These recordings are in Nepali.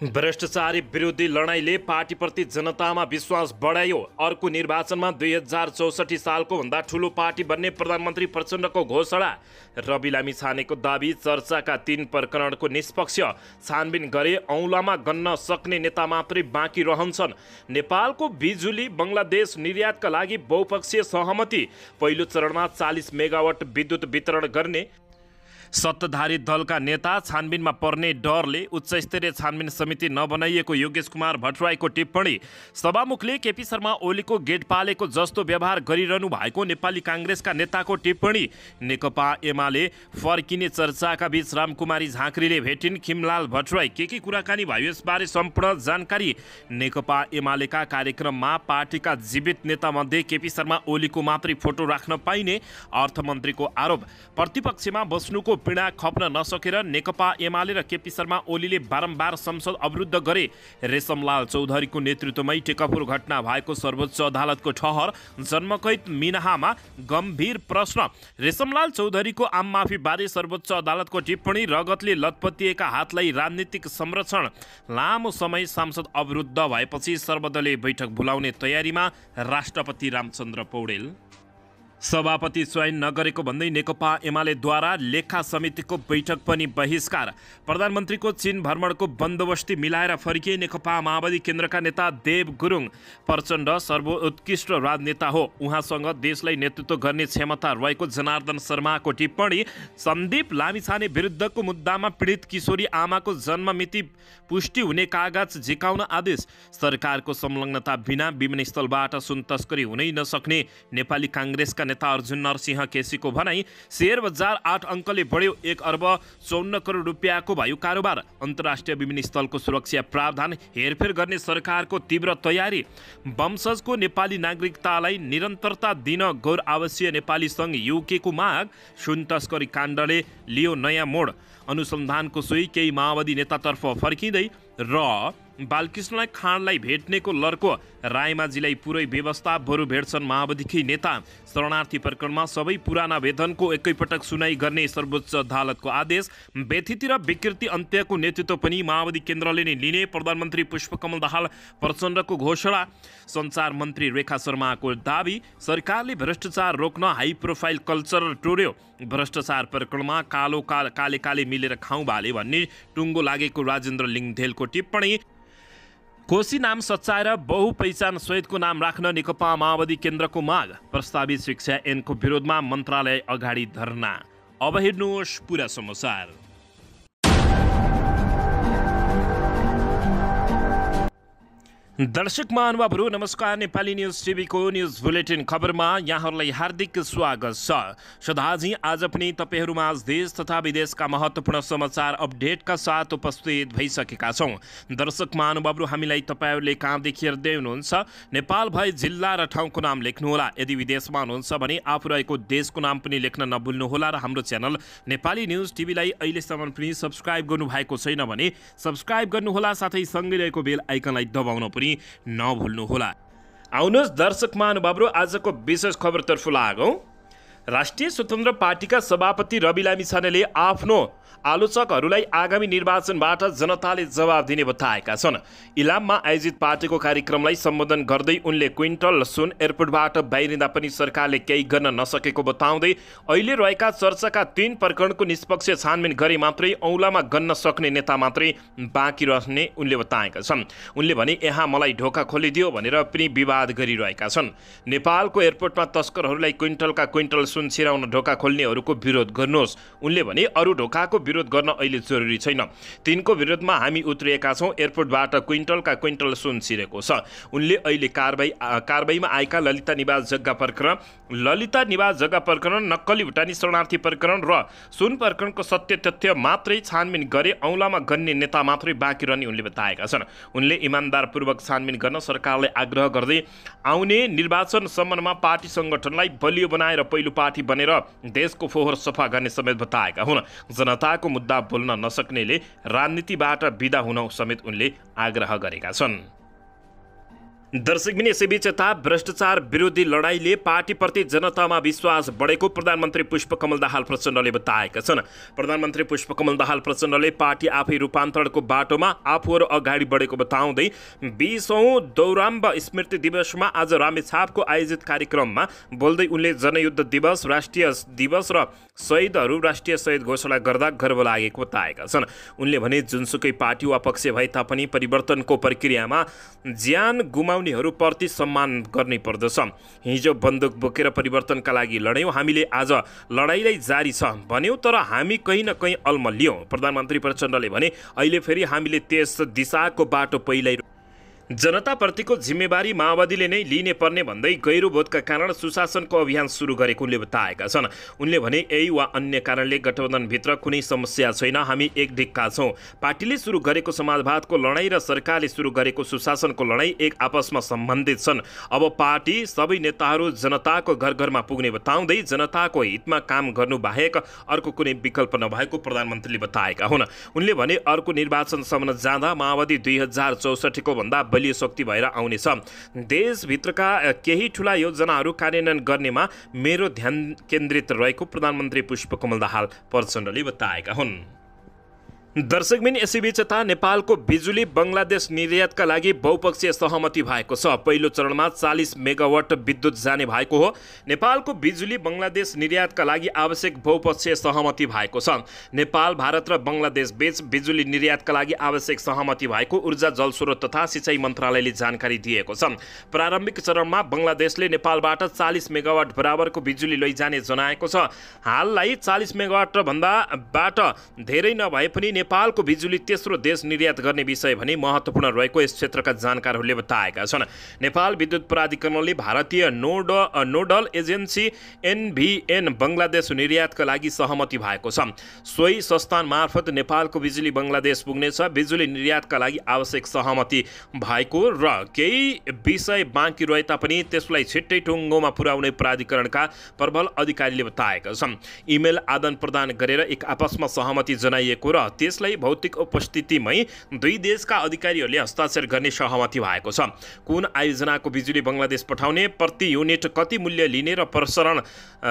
भ्रष्टाचारी विरोधी लडाईँले पार्टीप्रति जनतामा विश्वास बढायो। अर्को निर्वाचनमा 2064 सालको भन्दा ठुलो पार्टी बन्ने प्रधानमन्त्री प्रचण्डको घोषणा। रवि लामिछानेको दाबी चर्चाका 3 प्रकरणको निष्पक्ष छानबिन गरे औँलामा गन्न सक्ने नेता मात्रै बाँकी रहन्छन्। नेपालको बिजुली बङ्गलादेश निर्यातका लागि बहुपक्षीय सहमति। पहिलो चरणमा 40 मेगावाट विद्युत वितरण गर्ने। सत्ताधारी दलका नेता छानबिनमा पर्ने डरले उच्चस्तरीय छानबिन समिति नबनाइएको योगेश कुमार भट्टराईको टिप्पणी। सभामुखले केपी शर्मा ओलीको गेट पालेको जस्तो व्यवहार गरिरहनु भएको नेपाली काङ्ग्रेसका नेताको टिप्पणी। नेकपा एमाले फर्किने चर्चाका बीच रामकुमारी झाँक्रीले भेटिन् खिमलाल भट्टराई। के कुराकानी भयो यसबारे सम्पूर्ण जानकारी। नेकपा एमालेका कार्यक्रममा पार्टीका जीवित नेतामध्ये केपी शर्मा ओलीको मात्रै फोटो राख्न पाइने अर्थमन्त्रीको आरोप। प्रतिपक्षमा बस्नुको पीडा खप्न नसकेर नेकपा एमाले र केपी शर्मा ओलीले बारम्बार संसद अवरुद्ध गरे। रेशमलाल चौधरीको नेतृत्वमै टेकापुर घटना भएको सर्वोच्च अदालतको ठहर। जन्मकैद मिनाहामा गम्भीर प्रश्न। रेशमलाल चौधरीको आम माफीबारे सर्वोच्च अदालतको टिप्पणी। रगतले लतपतिएका हातलाई राजनीतिक संरक्षण। लामो समय सांसद अवरुद्ध भएपछि सर्वदलीय बैठक बोलाउने तयारीमा राष्ट्रपति रामचन्द्र पौडेल। सभापति चयन नगरेको भन्दै नेकपा एमालेद्वारा लेखा समितिको बैठक पनि बहिष्कार। प्रधानमन्त्रीको चीन भ्रमणको बन्दोबस्ती मिलाएर फर्किए नेकपा माओवादी केन्द्रका नेता देव गुरुङ। प्रचण्ड सर्वोत्कृष्ट राजनेता हो, उहाँसँग देशलाई नेतृत्व गर्ने क्षमता रहेको जनार्दन शर्माको टिप्पणी। सन्दीप लामिछाने विरुद्धको मुद्दामा पीडित किशोरी आमाको जन्ममिति पुष्टि हुने कागज झिकाउन आदेश। सरकारको संलग्नता बिना विमानस्थलबाट सुन तस्करी हुनै नसक्ने नेपाली काङ्ग्रेसका नेता अर्जुन नरसिंह केसीको भनाई। शेयर बजार 8 अङ्कले बढ्यो। 1 अर्ब 54 करोड रुपियाँको भयो कारोबार। अन्तर्राष्ट्रिय विमानस्थलको सुरक्षा प्रावधान हेरफेर गर्ने सरकारको तीव्र तयारी। वंशजको नेपाली नागरिकतालाई निरन्तरता दिन गैर आवासीय नेपाली सङ्घ युकेको माग। सुन तस्करी काण्डले लियो नयाँ मोड। अनुसन्धानको सोही केही माओवादी नेतातर्फ फर्किँदै र बालकृष्णलाई खाँडलाई भेट्नेको लर्को। रायमाझीलाई पुरै व्यवस्था बरु भेट्छन् माओवादीकै नेता। शरणार्थी प्रकरणमा सबै पुराना वेदनको एकैपटक सुनाइ गर्ने सर्वोच्च अदालतको आदेश। व्यथिति र विकृति अन्त्यको नेतृत्व पनि माओवादी केन्द्रले नै लिने प्रधानमन्त्री पुष्पकमल दाहाल प्रचण्डको घोषणा। सञ्चार मन्त्री रेखा शर्माको दाबी। सरकारले भ्रष्टाचार रोक्न हाई प्रोफाइल कल्चर टोर्यो। भ्रष्टाचार प्रकरणमा काले मिलेर खाउँ भाले भन्ने टुङ्गो लागेको राजेन्द्र लिङदेलको टिप्पणी। कोशी नाम सच्याएर बहुपहिचान सहितको नाम राख्न नेकपा माओवादी केन्द्रको माग। प्रस्तावित शिक्षा ऐनको विरोधमा मन्त्रालय अगाडि धरना। अब हेर्नुहोस् पुरा समाचार। दर्शक महानुभावहरू नमस्कार। नेपाली न्युज टिभीको न्युज बुलेटिन खबरमा यहाँहरूलाई हार्दिक स्वागत छ। सदाझी आज पनि तपाईँहरूमा देश तथा विदेशका महत्त्वपूर्ण समाचार अपडेटका साथ उपस्थित भइसकेका छौँ। दर्शक महानुभावहरू हामीलाई तपाईँहरूले कहाँदेखि हेर्दै हुनुहुन्छ नेपाल भए जिल्ला र ठाउँको नाम लेख्नुहोला। यदि विदेशमा हुनुहुन्छ भने आफू रहेको देशको नाम पनि लेख्न नभुल्नुहोला र हाम्रो च्यानल नेपाली न्युज टिभीलाई अहिलेसम्म पनि सब्सक्राइब गर्नुभएको छैन भने सब्सक्राइब गर्नुहोला, साथै सँगै रहेको बेल आइकनलाई दबाउन पनि नभुल्नुहोला। आउनुहोस् दर्शक महानुभावहरू आजको विशेष खबरतर्फ लागौँ। राष्ट्रिय स्वतन्त्र पार्टीका सभापति रवि लामिछानेले आफ्नो आलोचकहरूलाई आगामी निर्वाचनबाट जनताले जवाब दिने बताएका छन्। इलाममा आयोजित पार्टीको कार्यक्रमलाई सम्बोधन गर्दै उनले क्विन्टल सुन एयरपोर्टबाट बाहिरिँदा पनि सरकारले केही गर्न नसकेको बताउँदै अहिले रहेका चर्चाका 3 प्रकरणको निष्पक्ष छानबिन गरे मात्रै औँलामा गन्न सक्ने नेता मात्रै बाँकी रहने उनले बताएका छन्। उनले भने यहाँ मलाई ढोका खोलिदियो भनेर पनि विवाद गरिरहेका छन्। नेपालको एयरपोर्टमा तस्करहरूलाई क्विन्टलका क्विन्टल सुन छिराउन ढोका खोल्नेहरूको विरोध गर्नुहोस्। उनले भने अरू ढोकाको विरोध गर्न अहिले जरुरी छैन। तिनको विरोधमा हामी उत्रिएका छौँ। एयरपोर्टबाट क्विन्टलका क्विन्टल सुन छिरेको छ। उनले अहिले कारबाहीमा आएका ललिता निवास जग्गा प्रकरण, नक्कली भुटानी शरणार्थी प्रकरण र सुन प्रकरणको सत्य तथ्य मात्रै छानबिन गरे औँलामा गन्ने नेता मात्रै बाँकी रहने उनले बताएका छन्। उनले इमानदारपूर्वक छानबिन गर्न सरकारलाई आग्रह गर्दै आउने निर्वाचन सम्बन्धमा पार्टी सङ्गठनलाई बलियो बनाएर पहिलो पार्टी बनेर देशको फोहोर सफा गर्ने समेत बताएका हुन्। जनताको मुद्दा बोल्न नसक्नेले राजनीतिबाट बिदा हुन समेत उनले आग्रह गरेका छन्। दर्शकबिन यसैबीच यता भ्रष्टाचार विरोधी लडाईँले पार्टीप्रति जनतामा विश्वास बढेको प्रधानमन्त्री पुष्पकमल दाहाल प्रचण्डले बताएका छन्। प्रधानमन्त्री पुष्पकमल दाहाल प्रचण्डले पार्टी आफै रूपान्तरणको बाटोमा आफूहरू अगाडि बढेको बताउँदै 20औं दौराम्ब स्मृति दिवसमा आज रामेछापको आयोजित कार्यक्रममा बोल्दै उनले जनयुद्ध दिवस, राष्ट्रिय दिवस र शहीदहरू राष्ट्रिय शहीद घोषणा गर्दा गर्व लागेको बताएका छन्। उनले भने जुनसुकै पार्टी वा पक्ष भए तापनि परिवर्तनको प्रक्रियामा ज्यान गुमाउनेहरूप्रति सम्मान गर्नै पर्दछ। हिजो बन्दुक बोकेर परिवर्तनका लागि लड्यौँ, हामीले आज लडाइँलाई जारी छ भन्यौँ, तर हामी कहीँ न कहीँ अल्मलियौँ। प्रधानमन्त्री प्रचण्डले भने अहिले फेरि हामीले त्यस दिशाको बाटो पहिल्यै जनताप्रतिको जिम्मेवारी माओवादीले नै लिने पर्ने भन्दै गैरोबोधका कारण सुशासनको अभियान सुरु गरेको उनले बताएका छन्। उनले भने यही वा अन्य कारणले गठबन्धनभित्र कुनै समस्या छैन, हामी एक ढिक्का छौँ। पार्टीले सुरु गरेको समाजवादको लडाईँ र सरकारले सुरु गरेको सुशासनको लडाईँ एक आपसमा सम्बन्धित छन्। अब पार्टी सबै नेताहरू जनताको घर घरमा पुग्ने बताउँदै जनताको हितमा काम गर्नु बाहेक अर्को कुनै विकल्प नभएको प्रधानमन्त्रीले बताएका हुन्। उनले भने अर्को निर्वाचनसम्म जाँदा माओवादी 2064 भन्दा बलियो शक्ति भएर आउनेछ। देशभित्रका केही ठूला योजनाहरू कार्यान्वयन गर्नेमा मेरो ध्यान केन्द्रित रहेको प्रधानमन्त्री पुष्पकमल दाहाल प्रचण्डले बताएका हुन्। दर्शकबिन यसैबीच यता नेपालको बिजुली बङ्गलादेश निर्यातका लागि बहुपक्षीय सहमति भएको छ। पहिलो चरणमा 40 मेगावाट विद्युत जाने भएको हो। नेपालको बिजुली बङ्गलादेश निर्यातका लागि आवश्यक बहुपक्षीय सहमति भएको छ। नेपाल, भारत र बङ्गलादेश बीच बिजुली निर्यातका लागि आवश्यक सहमति भएको ऊर्जा, जलस्रोत तथा सिँचाइ मन्त्रालयले जानकारी दिएको छ। प्रारम्भिक चरणमा बङ्गलादेशले नेपालबाट 40 मेगावाट बराबरको बिजुली लैजाने जनाएको छ। हाललाई 40 मेगावाट भन्दा बाट धेरै नभए पनि नेपालको बिजुली तेस्रो देश निर्यात गर्ने विषय भने महत्त्वपूर्ण रहेको यस क्षेत्रका जानकारहरूले बताएका छन्। नेपाल विद्युत प्राधिकरणले भारतीय नोडल एजेन्सी एनभिएन बङ्गलादेश निर्यातका लागि सहमति भएको छ। सोही संस्थान मार्फत नेपालको बिजुली बङ्गलादेश पुग्नेछ। बिजुली निर्यातका लागि आवश्यक सहमति भएको र केही विषय बाँकी रहे तापनि त्यसलाई छिट्टै टुङ्गोमा पुर्याउने प्राधिकरणका प्रबल अधिकारीले बताएका छन्। इमेल आदान प्रदान गरेर एक आपसमा सहमति जनाइएको र त्यसलाई भौतिक उपस्थितिमै दुई देशका अधिकारीहरूले हस्ताक्षर गर्ने सहमति भएको छ। कुन आयोजनाको बिजुली बङ्गलादेश पठाउने, प्रति युनिट कति मूल्य लिने र प्रसारण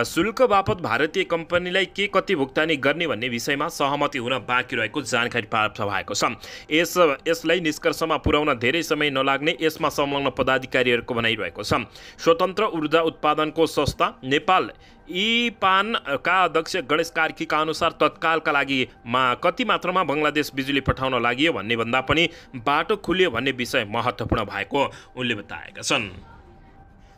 शुल्क बापत भारतीय कम्पनीलाई के कति भुक्तानी गर्ने भन्ने विषयमा सहमति हुन बाँकी रहेको जानकारी प्राप्त भएको छ। यसलाई निष्कर्षमा पुर्याउन धेरै समय नलाग्ने यसमा संलग्न पदाधिकारीहरूको भनाइरहेको छ। स्वतन्त्र ऊर्जा उत्पादनको संस्था नेपाल इपानका अध्यक्ष गणेश कार्कीका अनुसार तत्कालका लागि कति मात्रामा बङ्गलादेश बिजुली पठाउन लागि भन्ने भन्दा पनि बाटो खुल्यो भन्ने विषय महत्त्वपूर्ण भएको उनले बताएका छन्।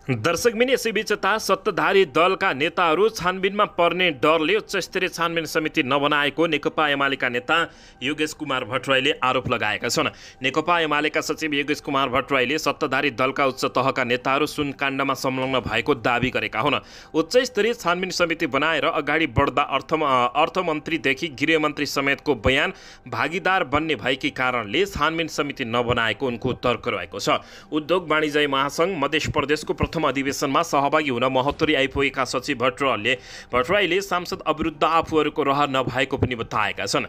दर्शकबिन यसैबीच यता सत्ताधारी दलका नेताहरू छानबिनमा पर्ने डरले उच्चस्तरीय छानबिन समिति नबनाएको नेकपा एमालेका नेता योगेश कुमार भट्टराईले आरोप लगाएका छन्। नेकपा एमालेका सचिव योगेश कुमार भट्टराईले सत्ताधारी दलका उच्च तहका नेताहरू सुनकाण्डमा संलग्न भएको दावी गरेका हुन्। उच्चस्तरीय छानबिन समिति बनाएर अगाडि बढ्दा अर्थमन्त्रीदेखि गृहमन्त्री समेतको बयान भागीदार बन्ने भएकै कारणले छानबिन समिति नबनाएको उनको तर्क रहेको छ। उद्योग वाणिज्य महासङ्घ मध्य प्रदेशको प्रथम अधिवेशनमा सहभागी हुन महोत्तरी आइपुगेका सचिव भट्टराईले सांसद अविरुद्ध आफूहरूको रहर नभएको पनि बताएका छन्।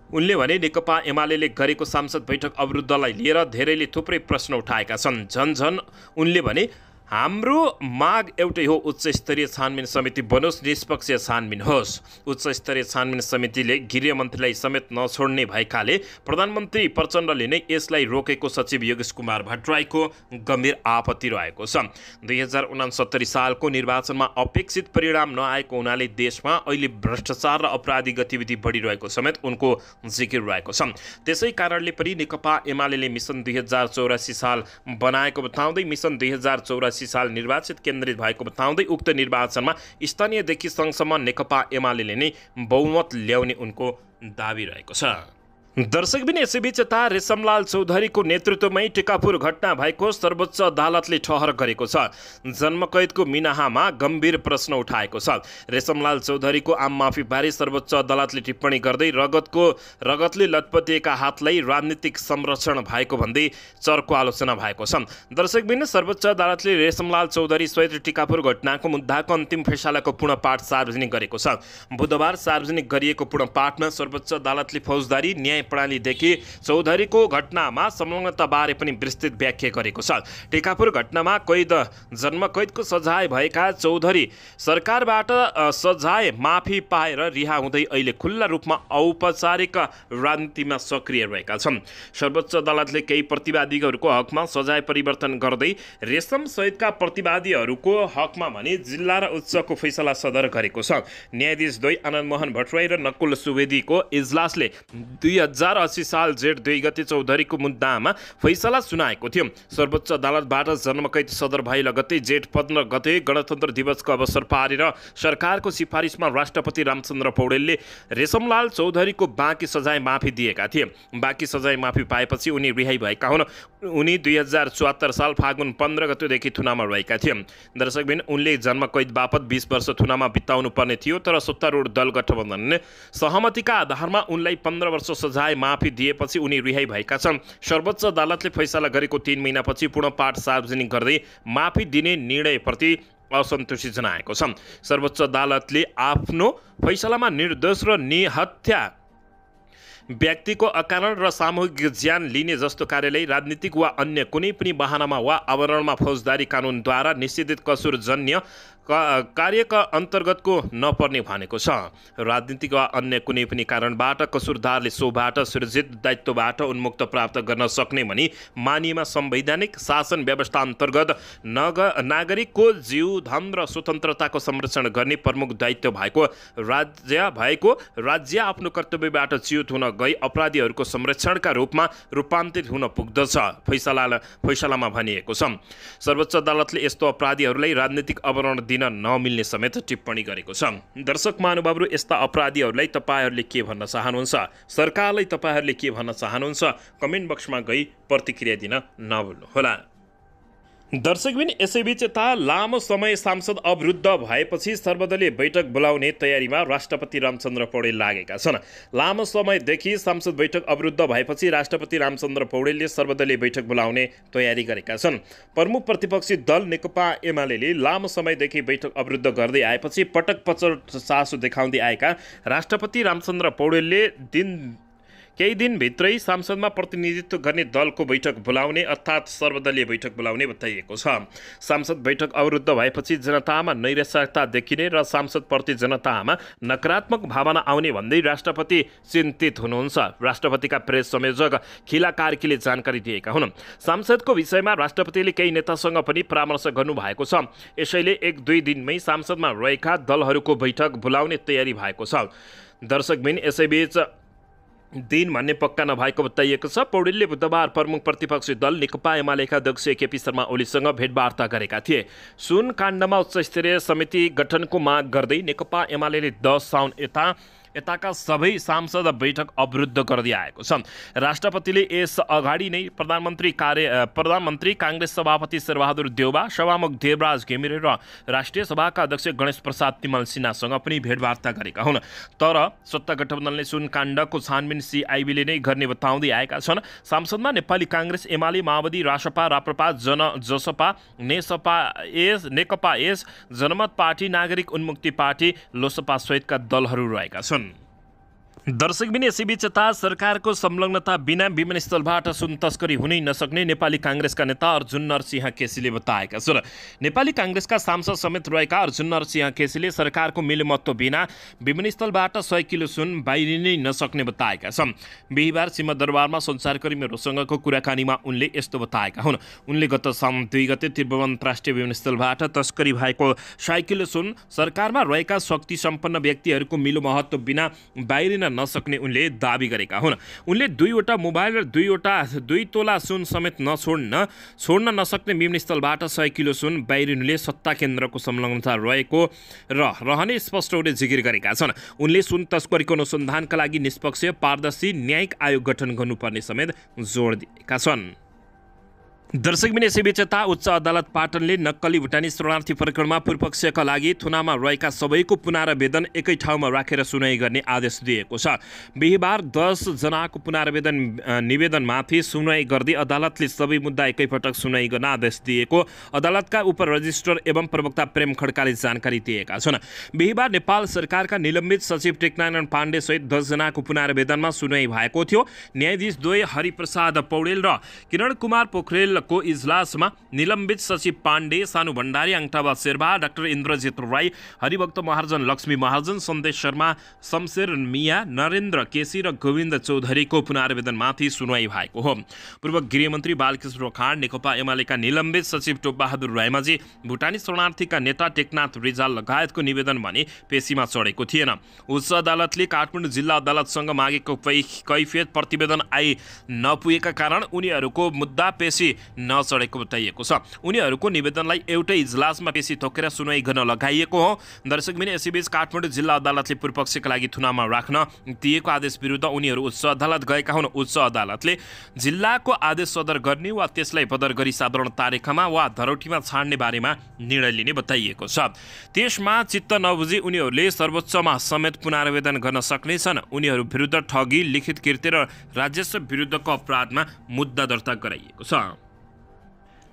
उनले भने नेकपा एमालेले गरेको सांसद बैठक अविरुद्धलाई लिएर धेरैले थुप्रै प्रश्न उठाएका छन्। झन उनले भने हाम्रो माग एउटै हो, उच्चस्तरीय छानबिन समिति बनोस्, निष्पक्ष छानबिन होस्। उच्चस्तरीय छानबिन समितिले गृहमन्त्रीलाई समेत नछोड्ने भएकाले प्रधानमन्त्री प्रचण्डले नै यसलाई रोकेको सचिव योगेश कुमार भट्टराईको गम्भीर आपत्ति रहेको छ। 2069 सालको निर्वाचनमा अपेक्षित परिणाम नआएको हुनाले देशमा अहिले भ्रष्टाचार र अपराधी गतिविधि बढिरहेको समेत उनको जिकिर रहेको छ। त्यसै कारणले पनि नेकपा एमालेले मिसन 2084 साल बनाएको बताउँदै मिसन 2084 साल निर्वाचित केन्द्रित भएको बताउँदै उक्त निर्वाचनमा स्थानीयदेखि सङ्घसम्म नेकपा एमालेले नै बहुमत ल्याउने उनको दावी रहेको छ। दर्शकबिन यसैबीच यता रेशमलाल चौधरीको नेतृत्वमै टिकापुर घटना भएको सर्वोच्च अदालतले ठहर गरेको छ। जन्मकैदको मिनाहामा गम्भीर प्रश्न उठाएको छ। रेशमलाल चौधरीको आम माफीबारे सर्वोच्च अदालतले टिप्पणी गर्दै रगतले लटपटिएका हातलाई राजनीतिक संरक्षण भएको भन्दै चर्को आलोचना भएको छ। दर्शकबिन सर्वोच्च अदालतले रेशमलाल चौधरी सहित टिकापुर घटनाको मुद्दाको अन्तिम फैसलाको पूर्ण पाठ सार्वजनिक गरेको छ। बुधबार सार्वजनिक गरिएको पूर्ण पाठमा सर्वोच्च अदालतले फौजदारी, न्याय प्रणालीदेखि चौधरीको घटनामा संलग्नताबारे पनि विस्तृत व्याख्या गरेको छ। टिकापुर घटनामा जन्म कैदको सजाय भएका चौधरी सरकारबाट सजाय माफी पाएर रिहा हुँदै अहिले खुल्ला रूपमा औपचारिक राजनीतिमा सक्रिय रहेका छन्। सर्वोच्च अदालतले केही प्रतिवादीहरूको हकमा सजाय परिवर्तन गर्दै रेशम सहितका प्रतिवादीहरूको हकमा भने जिल्ला र उच्चको फैसला सदर गरेको छ। न्यायाधीश द्वय आनन्द मोहन भट्टराई र नकुल सुवेदीको इजलासले 2080 साल जेठ 2 गते चौधरीको मुद्दामा फैसला सुनाएको थियो। सर्वोच्च अदालतबाट जन्मकैद सदर भए लगत्तै जेठ 15 गते गणतन्त्र दिवसको अवसर पारेर सरकारको सिफारिसमा राष्ट्रपति रामचन्द्र पौडेलले रेशमलाल चौधरीको बाँकी सजाय माफी दिएका थिए। बाँकी सजाय माफी पाएपछि उनी रिहाई भएका हुन्। उनी 2074 साल फागुन 15 गतेदेखि थुनामा रहेका थिए। दर्शकबिन उनले जन्मकैद बापत 20 वर्ष थुनामा बिताउनु पर्ने थियो, तर सत्तारूढ दल गठबन्धनले सहमतिका आधारमा उनलाई 15 वर्ष सजाय माफी दिएपछि उनी रिहाई भएका छन्। सर्वोच्च अदालतले फैसला गरेको 3 महिनापछि पूर्ण पाठ सार्वजनिक गर्दै माफी दिने निर्णयप्रति असन्तुष्टि जनाएको छ। सर्वोच्च अदालतले आफ्नो फैसलामा निर्दोष र निहत्या व्यक्तिको अकारण र सामूहिक ज्यान लिने जस्तो कार्यलाई राजनीतिक वा अन्य कुनै पनि बहानामा वा आवरणमा फौजदारी कानुनद्वारा निषेधित कसुरजन्य कार्यका अन्तर्गतको नपर्ने भनेको छ। राजनीतिक वा अन्य कुनै पनि कारणबाट कसुरदारले सोबाट सृजित दायित्वबाट उन्मुक्त प्राप्त गर्न सक्ने भनी मानिएमा संवैधानिक शासन व्यवस्था अन्तर्गत नागरिकको जीव, धन र स्वतन्त्रताको संरक्षण गर्ने प्रमुख दायित्व भएको राज्य आफ्नो कर्तव्यबाट च्युत हुन गई अपराधीहरूको संरक्षणका रूपमा रूपान्तरित हुन पुग्दछ फैसलामा भनिएको छ। सर्वोच्च अदालतले यस्तो अपराधीहरूलाई राजनीतिक आवरण दिन नमिल्ने समेत टिप्पणी गरेको छ। दर्शक महानुभावहरू, यस्ता अपराधीहरूलाई तपाईहरूले के भन्न चाहनुहुन्छ? सरकारलाई तपाईहरूले के भन्न चाहनुहुन्छ? कमेन्ट बक्समा गई प्रतिक्रिया दिन नभुल्नुहोला। दर्शकबिन, यसैबीच यता लामो समय सांसद अवरुद्ध भएपछि सर्वदलीय बैठक बोलाउने तयारीमा राष्ट्रपति रामचन्द्र पौडेल लागेका छन्। लामो समयदेखि सांसद बैठक अवरुद्ध भएपछि राष्ट्रपति रामचन्द्र पौडेलले सर्वदलीय बैठक बोलाउने तयारी गरेका छन्। प्रमुख प्रतिपक्षी दल नेकपा एमाले लामो समयदेखि बैठक अवरुद्ध गर्दै आएपछि पटक पटक चासो देखाउँदै आएका राष्ट्रपति रामचन्द्र पौडेलले केही दिनभित्रै सांसदमा प्रतिनिधित्व गर्ने दलको बैठक बोलाउने अर्थात् सर्वदलीय बैठक बोलाउने बताइएको छ। सांसद बैठक अवरुद्ध भएपछि जनतामा नैराश्यता देखिने र सांसदप्रति जनतामा नकारात्मक भावना आउने भन्दै राष्ट्रपति चिन्तित हुनुहुन्छ। राष्ट्रपतिका प्रेस संयोजक खिला कार्कीले जानकारी दिएका हुन्। सांसदको विषयमा राष्ट्रपतिले केही नेतासँग पनि परामर्श गर्नुभएको छ। यसैले 1-2 दिनमै सांसदमा रहेका दलहरूको बैठक बोलाउने तयारी भएको छ। दर्शकबिन, यसैबीच दिन भन्ने पक्का नभएको बताइएको छ। पौडेलले बुधबार प्रमुख प्रतिपक्षी दल नेकपा एमालेका अध्यक्ष केपी शर्मा ओलीसँग भेटवार्ता गरेका थिए। सुन काण्डमा उच्चस्तरीय समिति गठनको माग गर्दै नेकपा एमाले 10 साउन यताका सबै सांसद बैठक अवरुद्ध गर्दै आएको छ। राष्ट्रपतिले यस अगाडि नै प्रधानमन्त्री काङ्ग्रेस सभापति शेरबहादुर देउबा, सभामुख देवराज घिमिरे र राष्ट्रिय सभाका अध्यक्ष गणेश प्रसाद तिमल सिन्हासँग पनि भेटवार्ता गरेका हुन्। तर सत्ता गठबन्धनले सुन काण्डको छानबिन सिआइबीले नै गर्ने बताउँदै आएका छन्। सांसदमा नेपाली काङ्ग्रेस, एमाले, माओवादी, रासपा, राप्रपा, जसपा, नेकपा एस, जनमत पार्टी, नागरिक उन्मुक्ति पार्टी, लोसपा सहितका दलहरू रहेका छन्। दर्शकबिन, यसैबीच यता सरकारको संलग्नता बिना विमानस्थलबाट सुन तस्करी हुनै नसक्ने नेपाली काङ्ग्रेसका नेता अर्जुन नरसिंह केसीले बताएका छन्। नेपाली काङ्ग्रेसका सांसद समेत रहेका अर्जुन नरसिंह केसीले सरकारको मिलमत्व बिना विमानस्थलबाट 100 किलो सुन बाहिरिनै नसक्ने बताएका छन्। बिहिबार सिंहदरबारमा सञ्चारकर्मीहरूसँगको कुराकानीमा उनले यस्तो बताएका हुन्। उनले गत साउन 2 गते त्रिभुवन अन्तर्राष्ट्रिय विमानस्थलबाट तस्करी भएको 100 किलो सुन सरकारमा रहेका शक्ति सम्पन्न व्यक्तिहरूको मिलमहत्व बिना बाहिरिन नसक्ने उनले दाबी गरेका हुन्। उनले 2वटा मोबाइल र 2 तोला सुन समेत छोड्न नसक्ने विमानस्थलबाट 100 किलो सुन बाहिरिनुले सत्ता केन्द्रको संलग्नता रहेको र रहने स्पष्ट हुने जिकिर गरेका छन्। उनले सुन तस्करीको अनुसन्धानका लागि निष्पक्ष, पारदर्शी न्यायिक आयोग गठन गर्नुपर्ने समेत जोड दिएका छन्। दर्शकबिन यसैबीच यता उच्च अदालत पाटनले नक्कली भुटानी शरणार्थी प्रकरणमा पूर्वपक्षका लागि थुनामा रहेका सबैको पुनरावेदन एकै ठाउँमा राखेर सुनाइ गर्ने आदेश दिएको छ। बिहिबार 10 जनाको पुनरावेदन निवेदनमाथि सुनवाई गर्दै अदालतले सबै मुद्दा एकैपटक सुनाइ गर्न आदेश दिएको अदालतका उप रजिस्ट्रार एवं प्रवक्ता प्रेम खड्काले जानकारी दिएका छन्। बिहिबार नेपाल सरकारका निलम्बित सचिव टेकनारायण पाण्डे सहित 10 जनाको पुनरावेदनमा सुनवाई भएको थियो। न्यायाधीश द्वय हरिप्रसाद पौडेल र किरण कुमार पोखरेल को इजलासमा निलम्बित सचिव पाण्डे, सानु भण्डारी, अङ्टाबा शेर्पा, डाक्टर इन्द्रजित राई, हरिभक्त महार्जन, लक्ष्मी महार्जन, सन्देश शर्मा, शमशेर मिया, नरेन्द्र केसी र गोविन्द चौधरीको पुनरावेदनमाथि सुनवाई भएको हो। पूर्व गृहमन्त्री बालकृष्ण खाँड, नेकपा एमालेका निलम्बित सचिव टोपबहादुर रायमाझी, भुटानी शरणार्थीका नेता टेकनाथ रिजाल लगायतको निवेदन भने पेशीमा चढेको थिएन। उच्च अदालतले काठमाडौँ जिल्ला अदालतसँग मागेको कैफियत प्रतिवेदन आइ नपुगेका कारण उनीहरूको मुद्दा पेशी नचढेको बताइएको छ। उनीहरूको निवेदनलाई एउटै इजलासमा पेशी तोकेर सुनवाई गर्न लगाइएको हो। दर्शकबिन यसैबीच काठमाडौँ जिल्ला अदालतले पूर्वपक्षका लागि थुनामा राख्न दिएको आदेश विरुद्ध उनीहरू उच्च अदालत गएका हुन्। उच्च अदालतले जिल्लाको आदेश सदर गर्ने वा त्यसलाई बदर गरी साधारण तारिखमा वा धरोटीमा छाड्ने बारेमा निर्णय लिने बताइएको छ। त्यसमा चित्त नबुझी उनीहरूले सर्वोच्चमा समेत पुनरावेदन गर्न सक्नेछन्। उनीहरू विरुद्ध ठगी, लिखित कृत्य र राजस्व विरुद्धको अपराधमा मुद्दा दर्ता गराइएको छ।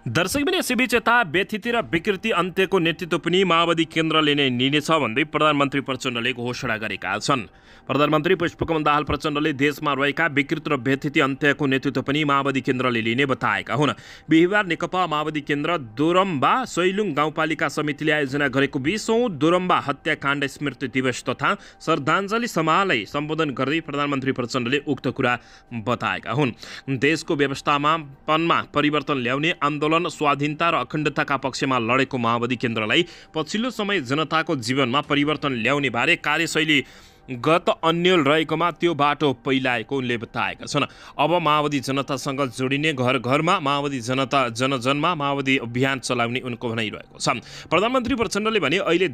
दर्शकबिन यसैबीच यता व्यथिति र विकृति अन्त्यको नेतृत्व पनि माओवादी केन्द्रले नै लिनेछ भन्दै प्रधानमन्त्री प्रचण्डले घोषणा गरेका छन्। प्रधानमन्त्री पुष्पकमल दाहाल प्रचण्डले देशमा रहेका विकृति र व्यथिति अन्त्यको नेतृत्व पनि माओवादी केन्द्रले लिने बताएका हुन्। बिहिबार नेकपा माओवादी केन्द्र दोरम्बा सैलुङ गाउँपालिका समितिले आयोजना गरेको 20औं दोरम्बा हत्याकाण्ड स्मृति दिवस तथा श्रद्धाञ्जली समारोहलाई सम्बोधन गर्दै प्रधानमन्त्री प्रचण्डले उक्त कुरा बताएका हुन्। देशको व्यवस्थापनमा परिवर्तन ल्याउने आन्दोलन स्वाधीनता र अखण्डताका पक्षमा लडेको माओवादी केन्द्रलाई पछिल्लो समय जनताको जीवनमा परिवर्तन ल्याउने बारे कार्यशैली गत अन्यल रहेकोमा त्यो बाटो पहिलाएको उनले बताएका छन्। अब माओवादी जनतासँग जोडिने, घर घरमा माओवादी जनजनमा माओवादी अभियान चलाउने उनको भनाइरहेको छ। प्रधानमन्त्री प्रचण्डले भने अहिले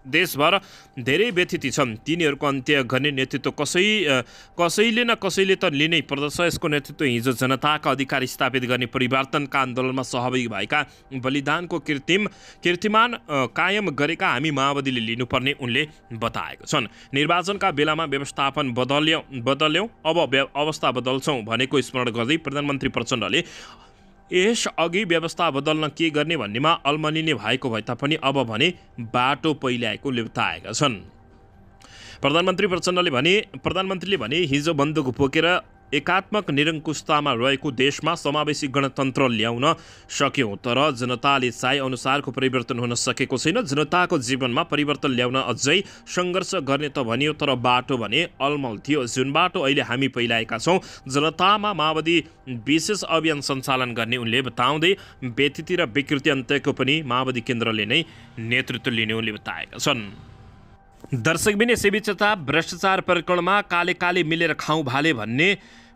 देशभर धेरै व्यथिति छन्। तिनीहरूको अन्त्य गर्ने नेतृत्व कसैले न कसैले त लिनै पर्दछ। यसको नेतृत्व हिजो जनताका अधिकार स्थापित गर्ने परिवर्तनका आन्दोलनमा सहभागी भएका बलिदानको कीर्तिमान कायम गरेका हामी माओवादीले लिनुपर्ने उनले बताएको छन्। निर्वाचनका बेलामा व्यवस्थापन बदल्यौं, अब अवस्था बदल्छौं भनेको स्मरण गर्दै प्रधानमन्त्री प्रचण्डले यस अघि व्यवस्था बदल्न के गर्ने भन्नेमा अल्मलिने भएको भए तापनि अब भने बाटो पहिल्याएको बताएका छन्। प्रधानमन्त्रीले भने हिजो बन्दुक बोकेर एकात्मक निरङ्कुशतामा रहेको देशमा समावेशी गणतन्त्र ल्याउन सक्यौं, तर जनताले चाहे अनुसारको परिवर्तन हुन सकेको छैन। जनताको जीवनमा परिवर्तन ल्याउन अझै सङ्घर्ष गर्ने त भनियो, तर बाटो भने अलमल थियो। जुन बाटो अहिले हामी पहिलाएका छौँ, जनतामा माओवादी विशेष अभियान सञ्चालन गर्ने उनले बताउँदै व्यथिति र विकृति अन्त्यको पनि माओवादी केन्द्रले नै नेतृत्व लिने उनले बताएका छन्। दर्शकबिन यसैबीच भ्रष्टाचार प्रकरणमा काले मिलेर खाउँ भाले भन्ने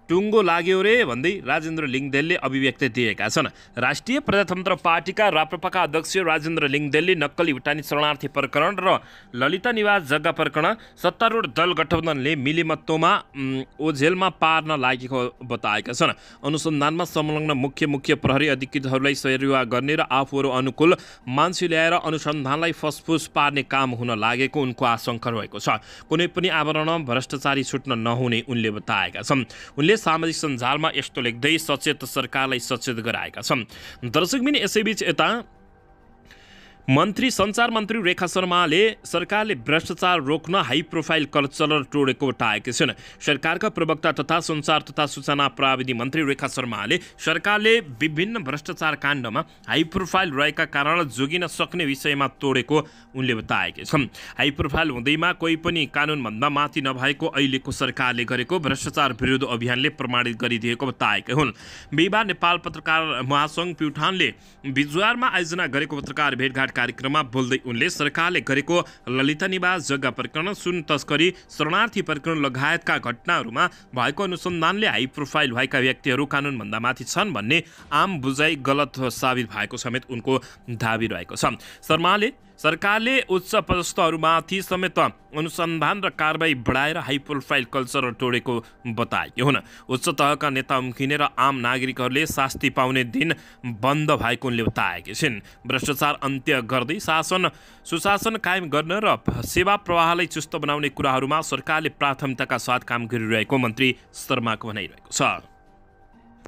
टुङ्गो लाग्यो रे भन्दै राजेन्द्र लिङदेलले अभिव्यक्ति दिएका छन्। राष्ट्रिय प्रजातन्त्र पार्टीका राप्रपाका अध्यक्ष राजेन्द्र लिङदेलले नक्कली भुटानी शरणार्थी प्रकरण र ललिता निवास जग्गा प्रकरण सत्तारूढ दल गठबन्धनले मिलेमत्तोमा ओझेलमा पार्न लागेको बताएका छन्। अनुसन्धानमा संलग्न मुख्य प्रहरी अधिकृतहरूलाई सरुवा गर्ने र आफूहरू अनुकूल मान्छे ल्याएर अनुसन्धानलाई फसफुस पार्ने काम हुन लागेको उनको आशंका रहेको छ। कुनै पनि आवरण भ्रष्टाचारी छुट्न नहुने उनले बताएका छन्। उनले सामाजिक सञ्जालमा यस्तो लेख्दै सचेत सरकारलाई सचेत गराएका छन्। दर्शकबिन यसैबीच यता सञ्चार मन्त्री रेखा शर्माले सरकारले भ्रष्टाचार रोक्न हाई प्रोफाइल कल्चर तोडेको बताएकी छिन्। सरकारका प्रवक्ता तथा सञ्चार तथा सूचना प्रविधि मन्त्री रेखा शर्माले सरकारले विभिन्न भ्रष्टाचार काण्डमा हाई प्रोफाइल रहेका कारण जोगिन सक्ने विषयमा तोडेको उनले बताएकी छन्। हाई प्रोफाइल हुँदैमा कोही पनि कानुनभन्दा माथि नभएको अहिलेको सरकारले गरेको भ्रष्टाचार विरुद्ध अभियानले प्रमाणित गरिदिएको बताएका हुन्। बिहिबार नेपाल पत्रकार महासङ्घ प्युठानले बिजुवारमा आयोजना गरेको पत्रकार भेटघाट कार्यक्रममा बोल्दै उनले सरकारले गरेको ललिता निवास जग्गा प्रकरण, सुन तस्करी, शरणार्थी प्रकरण लगायतका घटनाहरूमा भएको अनुसन्धानले हाई प्रोफाइल भएका व्यक्तिहरू कानुनभन्दा माथि छन् भन्ने आम बुझाइ गलत साबित भएको समेत उनको दाबी रहेको छ। शर्माले सरकारले उच्च पदस्थहरूमाथि समेत अनुसन्धान र कारबाही बढाएर हाई प्रोफाइल कल्चर तोडेको बताएकी हुन्। उच्च तहका नेता उम्किने र आम नागरिकहरूले शास्ति पाउने दिन बन्द भएको उनले बताएकी छिन्। भ्रष्टाचार अन्त्य गर्दै सुशासन कायम गर्न र सेवा प्रवाहलाई चुस्त बनाउने कुराहरूमा सरकारले प्राथमिकताका साथ काम गरिरहेको मन्त्री शर्माको भनाइरहेको छ।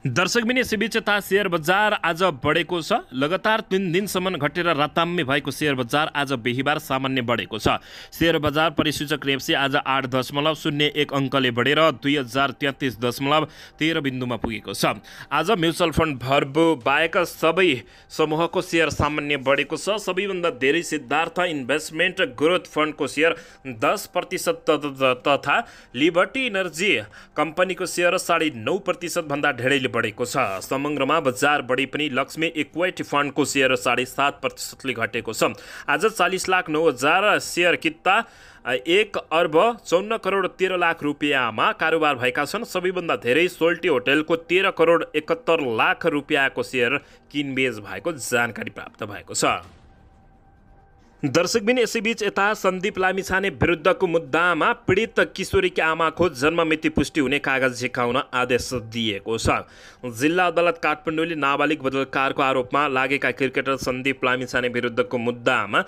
दर्शकबिन यसैबीच यता सेयर बजार आज बढेको छ। लगातार 3 दिनसम्म घटेर राताम्य भएको सेयर बजार आज बिहिबार सामान्य बढेको छ। सेयर बजार परिसूचक रेप्सी आज 8.01 अङ्कले बढेर 2033.13 बिन्दुमा पुगेको छ। आज म्युचुअल फन्ड भर्बु बाहेक सबै समूहको सेयर सामान्य बढेको छ। सबैभन्दा धेरै सिद्धार्थ इन्भेस्टमेन्ट ग्रोथ फन्डको सेयर 10% तथा लिबर्टी इनर्जी कम्पनीको सेयर 9.5% भन्दा धेरैले बढेको छ। समग्रमा बजार बढी पनि लक्ष्मी इक्विटी फन्डको सेयर 7.5% घटेको छ। आज 40,09,000 सेयर किता 1,54,13,00,000 रुपियाँमा कारोबार भएका छन्। सबैभन्दा धेरै सोल्टी होटेलको 13,71,00,000 रुपियाँको सेयर किनबेच भएको जानकारी प्राप्त भएको छ। दर्शकबिन यसैबीच यता सन्दीप लामिछाने विरुद्धको मुद्दामा पीडित किशोरीकी आमाको जन्ममिति पुष्टि हुने कागज झिकाउन आदेश दिएको छ। जिल्ला अदालत काठमाडौँले नाबालिग बलात्कारको आरोपमा लागेका क्रिकेटर सन्दीप लामिछाने विरुद्धको मुद्दामा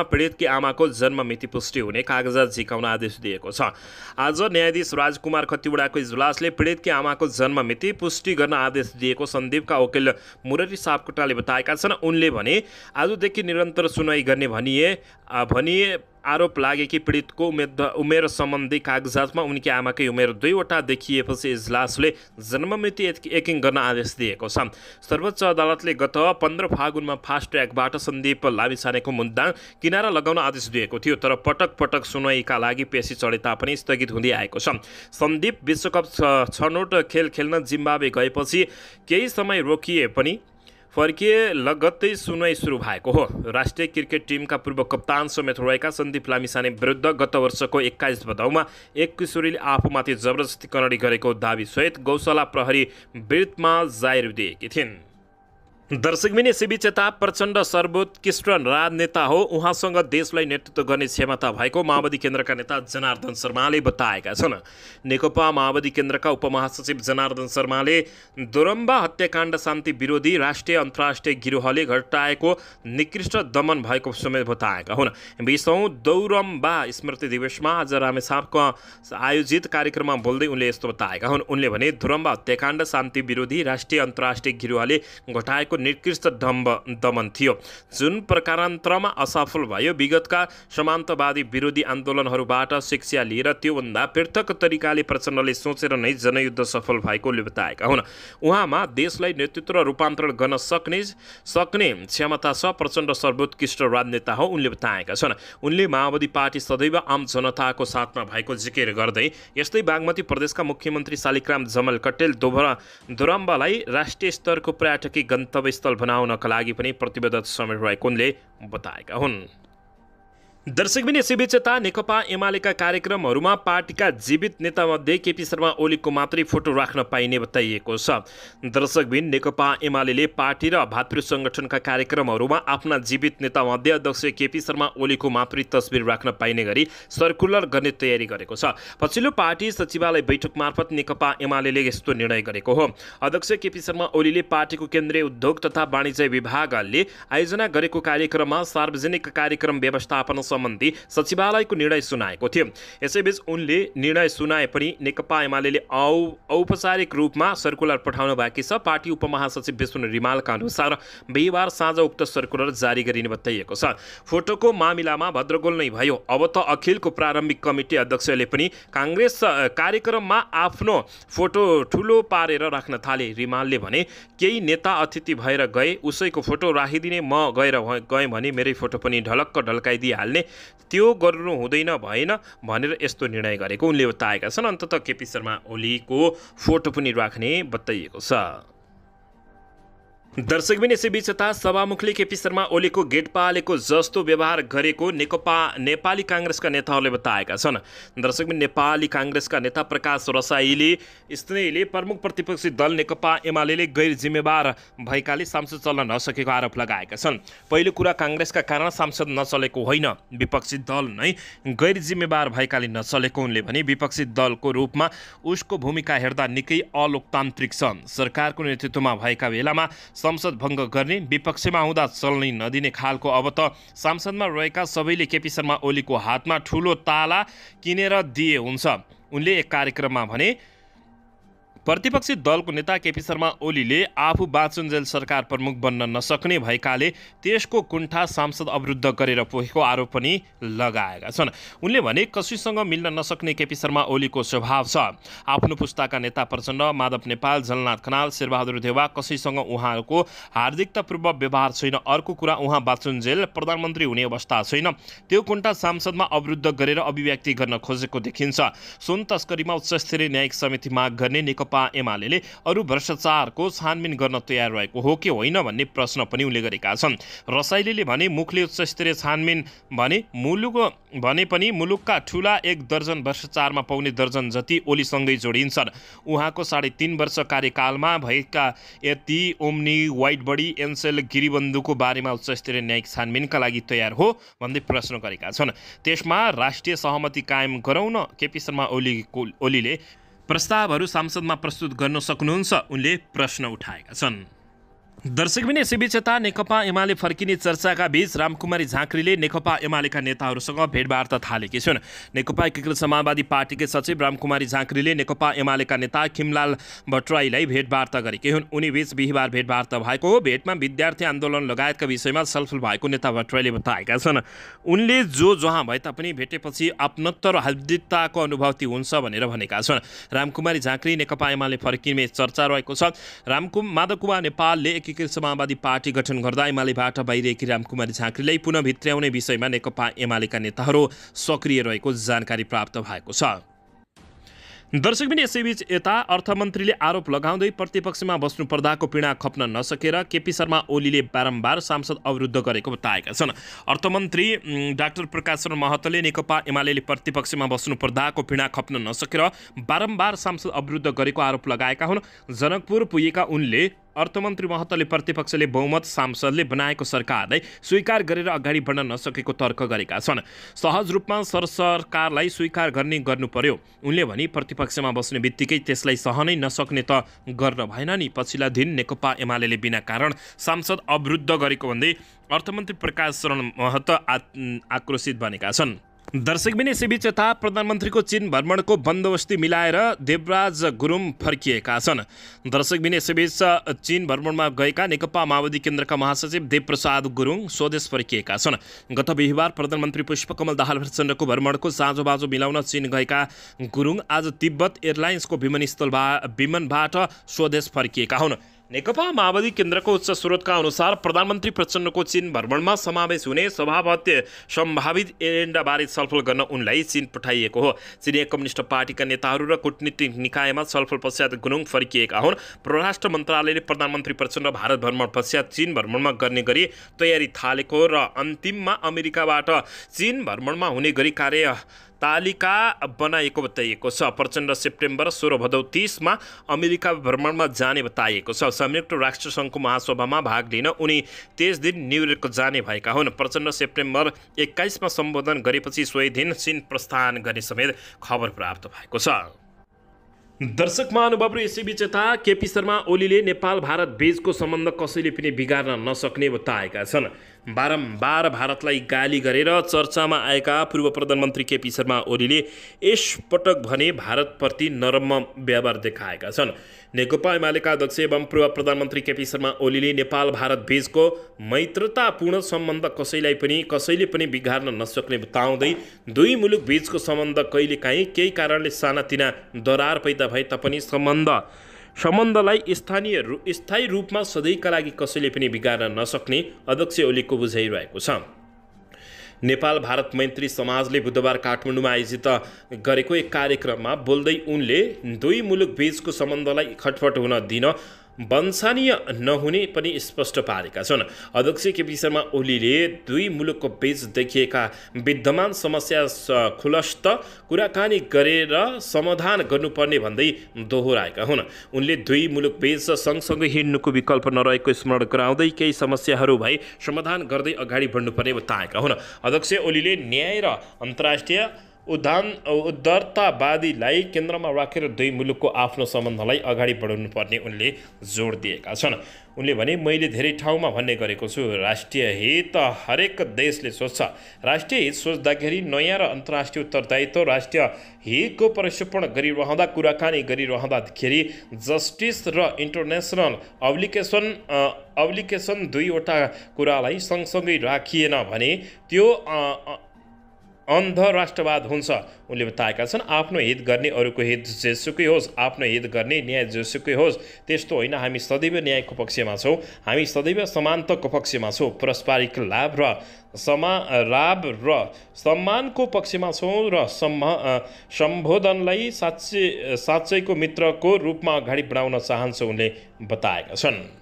पीडितकी आमाको जन्ममिति पुष्टि हुने कागजात झिकाउन आदेश दिएको छ। आज न्यायाधीश राजकुमार खतिवडाको इजलासले पीडितकी आमाको जन्ममिति पुष्टि गर्न आदेश दिएको सन्दीपका वकिल मुरली सापकोटाले बताएका छन्। उनले भने आजदेखि निरन्तर सुनवाई गर्ने भनिए आरोप लागे कि पीडितको उमेर सम्बन्धी कागजातमा उनकी आमाकै उमेर 2वटा देखिएपछि इजलासले जन्ममिति एकिङ गर्न आदेश दिएको छ। सर्वोच्च अदालतले गत 15 फागुनमा फास्ट ट्र्याकबाट सन्दीप लामिछानेको मुद्दा किनारा लगाउन आदेश दिएको थियो, तर पटक पटक सुनवाईका लागि पेशी चढे तापनि स्थगित हुँदै आएको छ। सन्दीप विश्वकप छनौट खेल खेल्न जिम्बाब्वे गएपछि केही समय रोकिए पनि फर्किए लगत्तै सुनवाई सुरु भएको हो। राष्ट्रिय क्रिकेट टिमका पूर्व कप्तान समेत रहेका सन्दीप लामिछाने विरुद्ध गत वर्षको 21 भदौमा एक किशोरीले आफूमाथि जबरजस्ती करणी गरेको दाबीसहित गौशाला प्रहरी वृत्तमा जाहेर दिएकी थिइन्। दर्शकबिन यसैबीच यता प्रचण्ड सर्वोत्कृष्ट राजनेता हो, उहाँसँग देशलाई नेतृत्व गर्ने क्षमता भएको माओवादी केन्द्रका नेता जनार्दन शर्माले बताएका छन्। नेकपा माओवादी केन्द्रका उपमहासचिव जनार्दन शर्माले दोरम्बा हत्याकाण्ड शान्ति विरोधी राष्ट्रिय अन्तर्राष्ट्रिय गिरोहले घटाएको निकृष्ट दमन भएको समेत बताएका हुन्। 20औं दोरम्बा स्मृति दिवसमा आज रामेछापको आयोजित कार्यक्रममा बोल्दै उनले यस्तो बताएका हुन्। उनले भने दोरम्बा हत्याकाण्ड शान्ति विरोधी राष्ट्रिय अन्तर्राष्ट्रिय गिरोहले घटाएको निकृष्ट दमन थियो, जुन प्रकारान्तरमा असफल भयो। विगतका समान्तवादी विरोधी आन्दोलनहरूबाट शिक्षा लिएर त्योभन्दा पृथक तरिकाले प्रचण्डले सोचेर नै जनयुद्ध सफल भएको बताएका हुन्। उहाँमा देशलाई नेतृत्व र रूपान्तरण गर्न सक्ने क्षमता छ। प्रचण्ड सर्वोत्कृष्ट राजनेता हो, उनले बताएका छन्। उनले माओवादी पार्टी सदैव आम जनताको साथमा भएको जिकिर गर्दै यस्तै बागमती प्रदेशका मुख्यमन्त्री शालिग्राम जमल कटेल दोरम्बालाई राष्ट्रिय स्तरको पर्यटकीय गन्तव्य स्थल बनाउनका लागि पनि प्रतिबद्ध समेत रहेको उनले बताएका हुन्। दर्शकबिन यसैबीच यता नेकपा एमालेका कार्यक्रमहरूमा पार्टीका जीवित नेतामध्ये केपी शर्मा ओलीको मात्रै फोटो राख्न पाइने बताइएको छ। दर्शकबिन नेकपा एमाले पार्टी र भातृ सङ्गठनका कार्यक्रमहरूमा आफ्ना जीवित नेतामध्ये अध्यक्ष केपी शर्मा ओलीको मात्रै तस्बिर राख्न पाइने गरी सर्कुलर गर्ने तयारी गरेको छ। पछिल्लो पार्टी सचिवालय बैठक मार्फत नेकपा एमाले यस्तो निर्णय गरेको हो। अध्यक्ष केपी शर्मा ओलीले पार्टीको केन्द्रीय उद्योग तथा वाणिज्य विभागले आयोजना गरेको कार्यक्रममा सार्वजनिक कार्यक्रम व्यवस्थापन सम्बन्धी सचिवालयको निर्णय सुनाएको थियो। यसैबीच उनले निर्णय सुनाए पनि नेकपा एमाले औपचारिक रूपमा सर्कुलर पठाउन बाँकी छ। पार्टी उपमहासचिव विष्णु रिमालका अनुसार बिहिबार साँझ उक्त सर्कुलर जारी गरिने बताइएको छ। फोटोको मामिलामा भद्रगोल नै भयो। अब त अखिलको प्रारम्भिक कमिटी अध्यक्षले पनि काङ्ग्रेस कार्यक्रममा आफ्नो फोटो ठुलो पारेर राख्न थाले। रिमालले भने केही नेता अतिथि भएर गए, उसैको फोटो राखिदिने, म गएँ भने मेरै फोटो पनि ढलक्क ढल्काइदिइहाल्ने, त्यो गर्नु हुँदैन भएन भनेर यस्तो निर्णय गरेको उनले बताएका छन्। अन्ततः केपी शर्मा ओलीको फोटो पनि राख्ने बताइएको छ। दर्शकबिन यसैबीच यता सभामुखले केपी शर्मा ओलीको गेट पालेको जस्तो व्यवहार गरेको नेपाली काङ्ग्रेसका नेताहरूले बताएका छन्। दर्शकबिन नेपाली काङ्ग्रेसका नेता प्रकाश रसाइली स्नेहीले प्रमुख प्रतिपक्षी दल नेकपा एमाले गैर जिम्मेवार भएकाले सांसद चल्न नसकेको आरोप लगाएका छन्। पहिलो कुरा काङ्ग्रेसका कारण सांसद नचलेको होइन, विपक्षी दल नै गैर जिम्मेवार भएकाले नचलेको उनले भने। विपक्षी दलको रूपमा उसको भूमिका हेर्दा निकै अलोकतान्त्रिक छ। सरकारको नेतृत्वमा भएका बेलामा संसद भङ्ग गर्ने, विपक्षमा हुँदा चल्नै नदिने खालको। अब त संसदमा रहेका सबैले केपी शर्मा ओलीको हातमा ठुलो ताला किनेर दिए हुन्छ। उनले एक कार्यक्रममा भने प्रतिपक्षी दलको नेता केपी शर्मा ओलीले आफू बाँचुन्जेल सरकार प्रमुख बन्न नसक्ने भएकाले त्यसको कुण्ठा सांसद अवरुद्ध गरेर पोखेको आरोप पनि लगाएका छन्। उनले भने कसैसँग मिल्न नसक्ने केपी शर्मा ओलीको स्वभाव छ। आफ्नो पुस्ताका नेता प्रचण्ड, माधव नेपाल, जलनाथ खनाल, शेरबहादुर देउवा कसैसँग उहाँको हार्दिकतापूर्वक व्यवहार छैन। अर्को कुरा, उहाँ बाँचुन्जेल प्रधानमन्त्री हुने अवस्था छैन। त्यो कुण्ठा सांसदमा अवरुद्ध गरेर अभिव्यक्ति गर्न खोजेको देखिन्छ। सुन तस्करीमा उच्चस्तरीय न्यायिक समिति माग गर्ने नेकपा एमाले अरू भ्रष्टाचारको छानबिन गर्न तयार रहेको हो कि होइन भन्ने प्रश्न पनि उनले गरेका छन्। रसाइलीले भने मुखले उच्चस्तरीय छानबिन भने पनि मुलुकका ठूला 1 दर्जन भ्रष्टाचारमा पाउने दर्जन जति ओलीसँगै जोडिन्छन्। उहाँको 3.5 वर्ष कार्यकालमा भएका यति ओम्नी, व्हाइट बडी, एनसेल, गिरीबन्धुको बारेमा उच्चस्तरीय न्यायिक छानबिनका लागि तयार हो भन्दै प्रश्न गरेका छन्। त्यसमा राष्ट्रिय सहमति कायम गरौँ न केपी शर्मा ओलीले प्रस्तावहरू संसदमा प्रस्तुत गर्न सक्नुहुन्छ, उनले प्रश्न उठाएका छन्। दर्शकबिन यसैबीच यता नेकपा एमाले फर्किने चर्चाका बीच रामकुमारी झाँक्रीले नेकपा एमालेका नेताहरूसँग भेटवार्ता थालेकी छिन्। नेकपा एकीकृत समाजवादी पार्टीकै सचिव रामकुमारी झाँक्रीले नेकपा एमालेका नेता खिमलाल भट्टराईलाई भेटवार्ता गरेकी हुन्। उनी बीच बिहिबार भेटवार्ता भएको हो। भेटमा विद्यार्थी आन्दोलन लगायतका विषयमा छलफल भएको नेता भट्टराईले बताएका छन्। उनले जहाँ भए तापनि भेटेपछि अपनत्व र हार्दिकताको अनुभूति हुन्छ भनेर भनेका छन्। रामकुमारी झाँक्री नेकपा एमाले फर्किने चर्चा रहेको छ। माधव कुमार नेपालले एकीकृत समाजवादी पार्टी गठन गर्दा एमालेबाट बाहिरिएकी रामकुमारी झाँक्रीलाई पुनः भित्र्याउने विषयमा नेकपा एमालेका नेताहरू सक्रिय रहेको जानकारी प्राप्त भएको छ। दर्शकबिन यसैबीच यता अर्थमन्त्रीले आरोप लगाउँदै प्रतिपक्षमा बस्नु पर्दाको पीडा खप्न नसकेर केपी शर्मा ओलीले बारम्बार सांसद अवरुद्ध गरेको बताएका छन्। अर्थमन्त्री डाक्टर प्रकाश शरण महतोले नेकपा एमाले प्रतिपक्षमा बस्नु पर्दाको पीडा खप्न नसकेर बारम्बार सांसद अवरुद्ध गरेको आरोप लगाएका हुन्। जनकपुर पुगेका उनले अर्थमन्त्री महतोले प्रतिपक्षले बहुमत सांसदले बनाएको सरकारलाई स्वीकार गरेर अगाडि बढ्न नसकेको तर्क गरेका छन्। सहज रूपमा सरकारलाई स्वीकार गर्नु पर्यो। उनले भने प्रतिपक्षमा बस्ने बित्तिकै त्यसलाई सहनै नसक्ने त गर्न भएन नि। पछिल्ला दिन नेकपा एमाले बिना कारण सांसद अवरुद्ध गरेको भन्दै अर्थमन्त्री प्रकाश शरण महतो आक्रोशित बनेका छन्। दर्शकबिन यसैबीच यता प्रधानमन्त्रीको चीन भ्रमणको बन्दोबस्ती मिलाएर देवराज गुरुङ फर्किएका छन्। दर्शकबिन यसैबीच चीन भ्रमणमा गएका नेकपा माओवादी केन्द्रका महासचिव देवप्रसाद गुरुङ स्वदेश फर्किएका छन्। गत बिहिबार प्रधानमन्त्री पुष्पकमल दाहाल प्रचण्डको भ्रमणको साँझोबाजो मिलाउन चीन गएका गुरुङ आज तिब्बत एयरलाइन्सको विमानबाट स्वदेश फर्किएका हुन्। नेकपा माओवादी केन्द्रको उच्च स्रोतका अनुसार प्रधानमन्त्री प्रचण्डको चीन भ्रमणमा समावेश हुने सम्भावित एजेन्डाबारे छलफल गर्न उनलाई चीन पठाइएको हो। चिनिया कम्युनिस्ट पार्टीका नेताहरू र कूटनीतिक निकायमा छलफल पश्चात गुरुङ फर्किएका हुन्। परराष्ट्र मन्त्रालयले प्रधानमन्त्री प्रचण्ड भारत भ्रमण पश्चात चीन भ्रमणमा गर्ने गरी तयारी थालेको र अन्तिममा अमेरिकाबाट चीन भ्रमणमा हुने गरी तालिका बनाएको बताइएको छ। प्रचण्ड सेप्टेम्बर 16 भदौ 30 मा अमेरिका भ्रमणमा जाने बताइएको छ। संयुक्त राष्ट्र सङ्घको महासभामा भाग लिन उनी त्यस दिन न्युयोर्क जाने भएका हुन्। प्रचण्ड सेप्टेम्बर 21 मा सम्बोधन गरेपछि सोही दिन चीन प्रस्थान गर्ने समेत खबर प्राप्त भएको छ। दर्शक महानुभावहरू यसैबीच यता केपी शर्मा ओलीले नेपाल भारत बीचको सम्बन्ध कसैले पनि बिगार्न नसक्ने बताएका छन्। बारम्बार भारतलाई गाली गरेर चर्चामा आएका पूर्व प्रधानमन्त्री केपी शर्मा ओलीले यसपटक भने भारतप्रति नरम व्यवहार देखाएका छन्। नेकपा एमालेका अध्यक्ष एवं पूर्व प्रधानमन्त्री केपी शर्मा ओलीले नेपाल भारत बीचको मैत्रतापूर्ण सम्बन्ध कसैले पनि बिगार्न नसक्ने बताउँदै दुई मुलुक बीचको सम्बन्ध कहिलेकाहीँ केही कारणले सानातिना दरार पैदा भए तापनि सम्बन्धलाई स्थायी रूपमा सधैँका लागि कसैले पनि बिगार्न नसक्ने अध्यक्ष ओलीको बुझाइरहेको छ। नेपाल भारत मैत्री समाजले बुधबार काठमाडौँमा आयोजित गरेको एक कार्यक्रममा बोल्दै उनले दुई मुलुक बीचको सम्बन्धलाई खटपट हुन दिन वंशानीय नहुने पनि स्पष्ट पारेका छन्। अध्यक्ष केपी शर्मा ओलीले दुई मुलुकको बीच देखिएका विद्यमान समस्या खुलस्त कुराकानी गरेर समाधान गर्नुपर्ने भन्दै दोहोऱ्याएका हुन्। उनले दुई मुलुक बीच सँगसँगै हिँड्नुको विकल्प नरहेको स्मरण गराउँदै केही समस्याहरू भई समाधान गर्दै अगाडि बढ्नुपर्ने बताएका हुन्। अध्यक्ष ओलीले न्याय र अन्तर्राष्ट्रिय उदारतावादीलाई केन्द्रमा राखेर दुई मुलुकको आफ्नो सम्बन्धलाई अगाडि बढाउनुपर्ने उनले जोड दिएका छन्। उनले भने, मैले धेरै ठाउँमा भन्ने गरेको छु, राष्ट्रिय हित हरेक देशले सोच्छ। राष्ट्रिय हित सोच्दाखेरि नयाँ र अन्तर्राष्ट्रिय उत्तरदायित्व, राष्ट्रिय हितको प्रक्षेपण गरिरहँदा, कुराकानी गरिरहँदाखेरि जस्टिस र इन्टरनेसनल अब्लिकेसन दुईवटा कुरालाई सँगसँगै राखिएन भने त्यो अन्ध राष्ट्रवाद हुन्छ। उनले बताएका छन्, आफ्नो हित गर्ने अरूको हित जेसुकै होस्, आफ्नो हित गर्ने न्याय जेसुकै होस्, त्यस्तो होइन। हामी सदैव न्यायको पक्षमा छौँ, हामी सदैव समानताको पक्षमा छौँ, पारस्परिक लाभ र सम्मानको पक्षमा छौँ र सम्बोधनलाई साँच्चैको मित्रको रूपमा अगाडि बढाउन चाहन्छौँ, उनले बताएका छन्।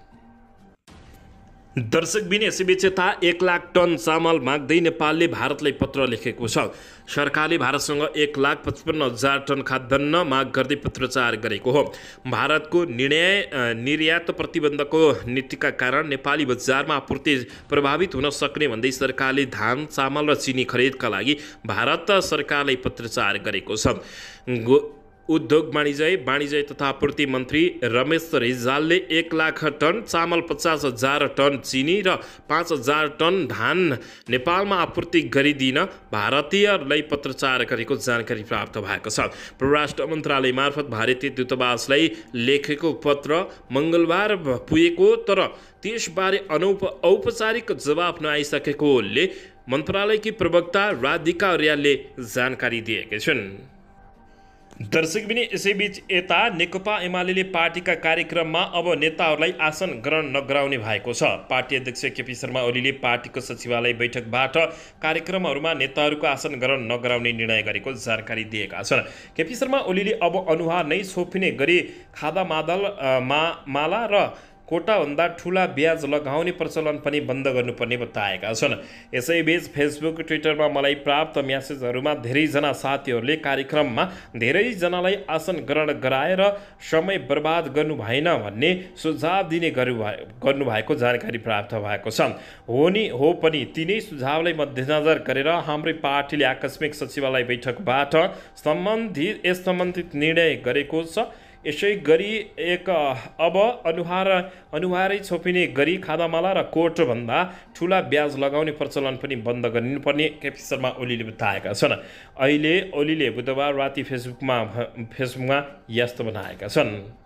दर्शकबिन यसैबीच यता 1 लाख टन चामल माग्दै नेपालले भारतलाई पत्र लेखेको छ। सरकारले भारतसँग 1,55,000 टन खाद्यान्न माग गर्दै पत्रचार गरेको हो। भारतको निर्यात प्रतिबन्धको नीतिका कारण नेपाली बजारमा आपूर्ति प्रभावित हुन सक्ने भन्दै सरकारले धान, चामल र चिनी खरिदका लागि भारत सरकारलाई पत्रचार गरेको छ। उद्योग वाणिज्य तथा आपूर्ति मन्त्री रमेश रिजालले 1 लाख टन चामल, 50,000 टन चिनी र 5,000 टन धान नेपालमा आपूर्ति गरिदिन भारतीयहरूलाई पत्रचार गरेको जानकारी प्राप्त भएको छ। परराष्ट्र मन्त्रालय मार्फत भारतीय दूतावासलाई लेखेको पत्र मङ्गलबार पुगेको, तर त्यसबारे औपचारिक जवाफ नआइसकेकोले मन्त्रालयकी प्रवक्ता राधिका अर्यालले जानकारी दिएका छन्। दर्शकबिन यसैबीच यता नेकपा एमाले पार्टीका कार्यक्रममा अब नेताहरूलाई आसन ग्रहण नगराउने भएको छ। पार्टी अध्यक्ष केपी शर्मा ओलीले पार्टीको सचिवालय बैठकबाट कार्यक्रमहरूमा नेताहरूको आसन ग्रहण नगराउने निर्णय गरेको जानकारी दिएका छन्। केपी शर्मा ओलीले अब अनुहार नै छोपिने गरी खादा माला र कोटाभन्दा ठुला ब्याज लगाउने प्रचलन पनि बन्द गर्नुपर्ने बताएका छन्। यसैबीच फेसबुक, ट्विटरमा मलाई प्राप्त म्यासेजहरूमा धेरैजना साथीहरूले कार्यक्रममा धेरैजनालाई आसन ग्रहण गराएर समय बर्बाद गर्नु भएन भन्ने सुझाव दिने गर्नुभएको जानकारी प्राप्त भएको छ। हो पनि तिनै सुझावलाई मध्यनजर गरेर हाम्रै पार्टीले आकस्मिक सचिवालय बैठकबाट सम्बन्धित निर्णय गरेको छ। यसै गरी अब अनुहारै छोपिने गरी खादामाला र कोटभन्दा ठुला ब्याज लगाउने प्रचलन पनि बन्द गर्नुपर्ने केपी शर्मा ओलीले बताएका छन्। अहिले ओलीले बुधबार राति फेसबुकमा यस्तो बनाएका छन्।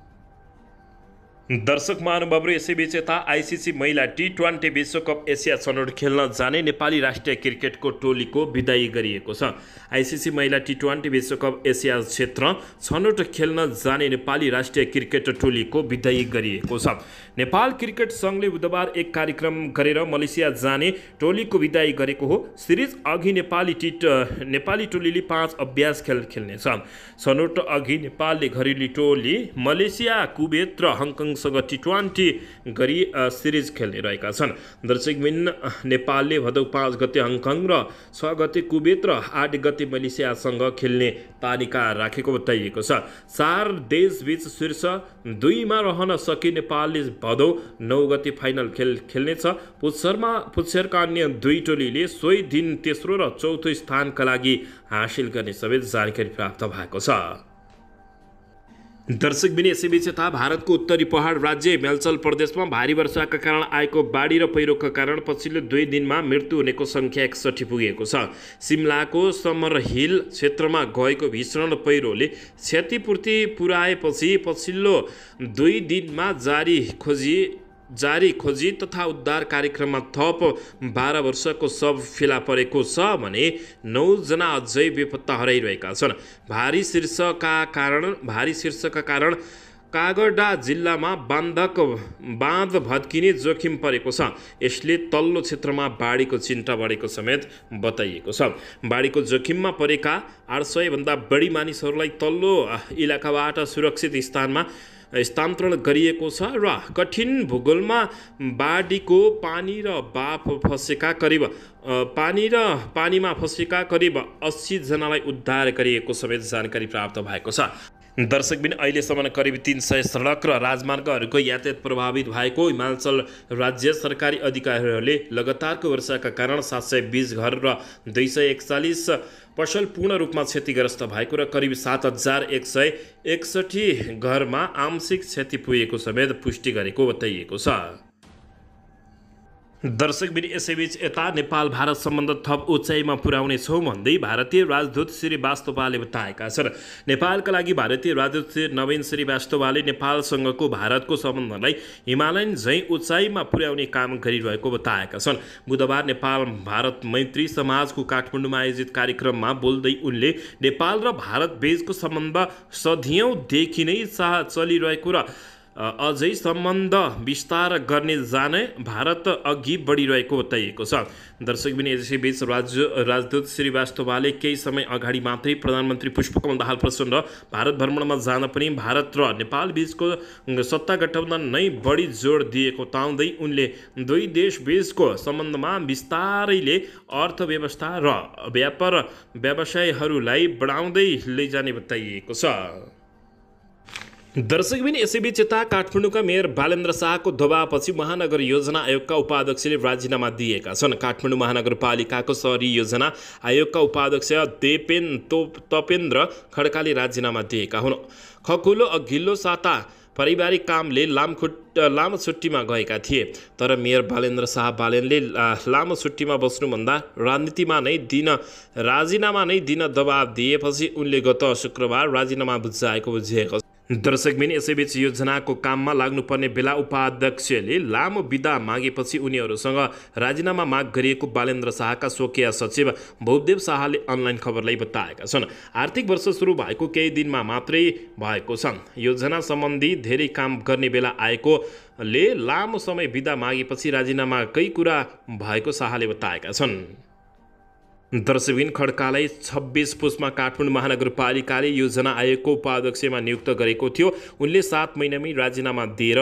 दर्शक महानुभावहरू, यसैबीच यता आइसिसी महिला T20 विश्वकप एसिया छनौट खेल्न जाने नेपाली राष्ट्रिय क्रिकेटको टोलीको बिदाई गरिएको छ। आइसिसी महिला T20 विश्वकप एसिया क्षेत्र छनौट खेल्न जाने नेपाली राष्ट्रिय क्रिकेट टोलीको बिदाई गरिएको छ। नेपाल क्रिकेट सङ्घले बुधबार एक कार्यक्रम गरेर मलेसिया जाने टोलीको बिदाई गरेको हो। सिरिज अघि नेपाली टोलीले 5 अभ्यास खेल खेल्नेछ। छनौट अघि नेपालले घरेलु टोली मलेसिया, कुवेत र हङकङसँग T20 गरी सिरिज खेल्ने रहेका छन्। दर्शकबिन, नेपालले भदौ 5 गते हङकङ र 6 गते कुवेत र 8 गते मलेसियासँग खेल्ने तालिका राखेको बताइएको छ। 4 देशबीच शीर्ष 2 मा रहन सके नेपालले भदौ 9 गते फाइनल खेल्नेछ। पुच्छरका अन्य 2 टोलीले सोही दिन तेस्रो र चौथो स्थानका लागि हासिल गर्ने समेत जानकारी प्राप्त भएको छ। दर्शकबिन, यसैबीच यता भारतको उत्तरी पहाड राज्य हिमाचल प्रदेशमा भारी वर्षाका कारण आएको बाढी र पहिरोका कारण पछिल्लो 2 दिनमा मृत्यु हुनेको सङ्ख्या 61 पुगेको छ। सिमलाको समर हिल क्षेत्रमा गएको भीषण पहिरोले क्षतिपूर्ति पुर्याएपछि पछिल्लो 2 दिनमा जारी खोजी तथा उद्धार कार्यक्रममा थप 12 वर्षको शव फेला परेको छ भने 9 जना अझै बेपत्ता हराइरहेका छन्। भारी शीर्षका कारण कागडा जिल्लामा बाँध भत्किने जोखिम परेको छ। यसले तल्लो क्षेत्रमा बाढीको चिन्ता बढेको समेत बताइएको छ। बाढीको जोखिममा परेका 800 भन्दा बढी मानिसहरूलाई तल्लो इलाकाबाट सुरक्षित स्थानमा स्थानान्तरण गरिएको छ र कठिन भूगोलमा बाढीको पानी र पानीमा फँसेका करिब 80 जनालाई उद्धार गरिएको समेत जानकारी प्राप्त भएको छ। दर्शकबिन अहिलेसम्म करिब 300 सडक र राजमार्गहरूको यातायात प्रभावित भएको हिमाचल राज्य सरकारी अधिकारीहरूले लगातारको वर्षाका कारण 720 घर र 241 पसल पूर्ण रूपमा क्षतिग्रस्त भएको र करिब 7161 घरमा आंशिक क्षति पुगेको समेत पुष्टि गरेको बताइएको छ। दर्शकबिन यसैबीच यता नेपाल भारत सम्बन्ध थप उचाइमा पुर्याउने छौँ भन्दै भारतीय राजदूत श्रीवास्तवले बताएका छन्। नेपालका लागि भारतीय राजदूत श्री नवीन श्रीवास्तवले नेपालसँगको भारतको सम्बन्धलाई हिमालयन झैँ उचाइमा पुर्याउने काम गरिरहेको बताएका छन्। बुधबार नेपाल भारत मैत्री समाजको काठमाडौँमा आयोजित कार्यक्रममा बोल्दै उनले नेपाल र भारत बीचको सम्बन्ध सदियौँदेखि नै चलिरहेको र अझै सम्बन्ध विस्तार गर्ने जाने भारत अघि बढिरहेको बताइएको छ। दर्शकबिन यसैबीच राजदूत श्रीवास्तवले केही समय अगाडि मात्रै प्रधानमन्त्री पुष्पकमल दाहाल प्रचण्ड भारत भ्रमणमा जान पनि भारत र नेपाल बीचको सत्ता गठबन्धन नै बढी जोड दिएको बताउँदै उनले दुई देश बीचको सम्बन्धमा विस्तारैले अर्थव्यवस्था र व्यापार व्यवसायहरूलाई बढाउँदै लैजाने बताइएको छ। दर्शकबिन यसैबीच यता काठमाडौँका मेयर बालेन्द्र शाहको दबावपछि महानगर योजना आयोगका उपाध्यक्षले राजीनामा दिएका छन्। काठमाडौँ महानगरपालिकाको शहरी योजना आयोगका उपाध्यक्ष तपेन्द्र खड्काले राजीनामा दिएका हुन्। खकुलो अघिल्लो साता पारिवारिक कामले लामो छुट्टीमा गएका थिए, तर मेयर बालेन्द्र शाह बालेनले लामो छुट्टीमा बस्नुभन्दा राजीनामा नै दिन दबाब दिएपछि उनले गत शुक्रबार राजीनामा बुझाएको बुझिएको छ। दर्शकबिन यसैबीच योजनाको काममा लाग्नुपर्ने बेला उपाध्यक्षले लामो बिदा मागेपछि उनीहरूसँग राजीनामा माग गरिएको बालेन्द्र शाहका स्वकीय सचिव भूपदेव शाहले अनलाइन खबरलाई बताएका छन्। आर्थिक वर्ष सुरु भएको केही दिनमा मात्रै भएको छ। योजना सम्बन्धी धेरै काम गर्ने बेला आएकोले लामो समय बिदा मागेपछि राजीनामाकै कुरा भएको शाहले बताएका छन्। दर्शकबिन खड्कालाई 26 पुसमा काठमाडौँ महानगरपालिकाले योजना आयोगको उपाध्यक्षमा नियुक्त गरेको थियो। उनले 7 महिनामै राजीनामा दिएर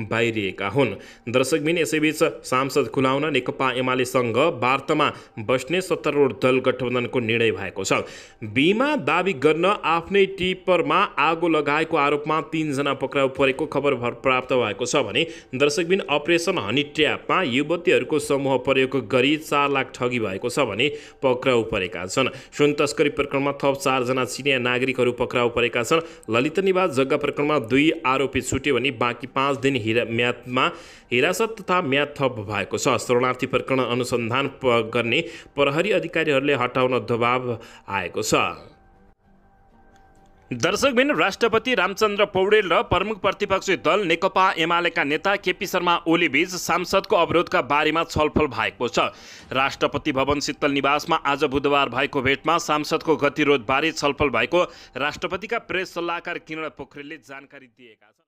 बाहिरिएका हुन्। दर्शकबिन यसैबीच सांसद खुलाउन नेकपा एमालेसँग वार्तामा बस्ने सत्तारूढ दल गठबन्धनको निर्णय भएको छ। बीमा दाबी गर्न आफ्नै टिप्परमा आगो लगाएको आरोपमा 3 जना पक्राउ परेको खबर प्राप्त भएको छ भने दर्शकबिन अपरेसन हनी ट्र्यापमा युवतीहरूको समूह प्रयोग गरी 4 लाख ठगी भएको छ भने पक्राउ परेका छन्। सुन तस्करी प्रकरणमा थप 4 जना चिनिया नागरिकहरू पक्राउ परेका छन्। ललित निवास जग्गा प्रकरणमा 2 आरोपी छुट्यो भने बाँकी 5 दिन म्यादमा हिरासत तथा म्याद थप भएको छ। शरणार्थी प्रकरण अनुसन्धान गर्ने प्रहरी अधिकारीहरूले हटाउन दबाब आएको छ। दर्शकबिन राष्ट्रपति रामचन्द्र पौडेल र प्रमुख प्रतिपक्षी दल नेकपा एमालेका नेता केपी शर्मा ओली बीच सांसदको अवरोधका बारेमा छलफल भएको छ। राष्ट्रपति भवन शीतल निवासमा आज बुधबार भएको भेटमा सांसदको गतिरोधबारे छलफल भएको राष्ट्रपतिका प्रेस सल्लाहकार किरण पोखरेलले जानकारी दिएका छन्।